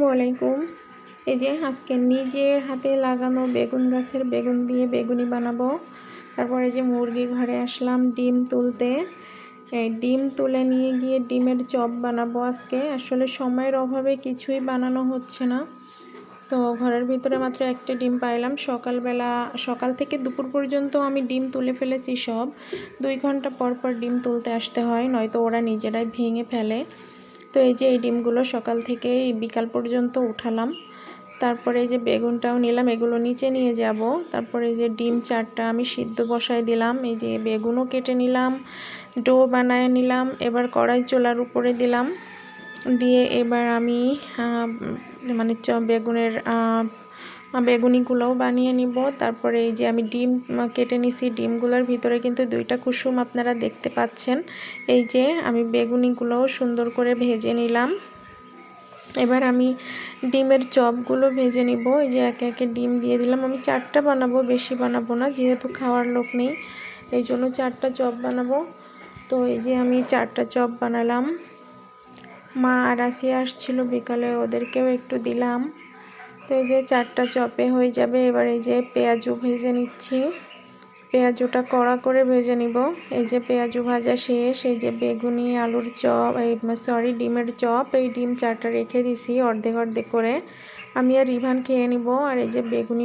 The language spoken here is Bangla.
আসসালামু আলাইকুম। এই যে আজকে নিজের হাতে লাগানো বেগুন গাছের বেগুন দিয়ে বেগুনি বানাবো। তারপরে যে মুরগির ঘরে আসলাম ডিম তুলতে। এই ডিম তুলে নিয়ে গিয়ে ডিমের চপ বানাবো আজকে। আসলে সময়ের অভাবে কিছুই বানানো হচ্ছে না। তো ঘরের ভিতরে মাত্র একটা ডিম পাইলাম। সকাল থেকে দুপুর পর্যন্ত আমি ডিম তুলে ফেলেছি সব। 2 ঘন্টা পর পর ডিম তুলতে আসতে হয়, নয়তো ওরা নিজেরাই ভেঙে ফেলে। তো এই যে এই ডিমগুলো সকাল থেকে বিকাল পর্যন্ত উঠালাম। তারপরে এই যে বেগুনটাও নিলাম, এগুলো নিচে নিয়ে যাব। তারপরে এই যে ডিম 4টা আমি সিদ্ধ বসায় দিলাম। এই যে বেগুনও কেটে নিলাম, ডো বানায় নিলাম। এবার কড়াই চুলার উপরে দিলাম, দিয়ে এবার আমি মানে বেগুনিগুলোও বানিয়ে নিব। তারপরে এই যে আমি ডিম কেটে নিছি, ডিমগুলোর ভিতরে কিন্তু 2টা কুসুম আপনারা দেখতে পাচ্ছেন। এই যে আমি বেগুনিগুলোও সুন্দর করে ভেজে নিলাম। এবার আমি ডিমের চপগুলো ভেজে নিব। এই যে একে একে ডিম দিয়ে দিলাম। আমি 4টা বানাবো, বেশি বানাবো না, যেহেতু খাওয়ার লোক নেই, এই জন্য 4টা চপ বানাবো। তো এই যে আমি 4টা চপ বানালাম। মা আর আসিয়া আসছিল বিকালে, ওদেরকেও একটু দিলাম। তো এই যে 4টা চপে হয়ে যাবে। এবার এই যে পেঁয়াজু ভেজে নিচ্ছি, পেঁয়াজুটা কড়া করে ভেজে নিব। এই যে পেঁয়াজু ভাজা শেষ। এই যে বেগুনি আলুর চপ, ডিমের চপ। এই ডিম 4টা রেখে দিছি অর্ধেক অর্ধেক করে, আমি আর রিভান খেয়ে নিব। আর এই যে বেগুনি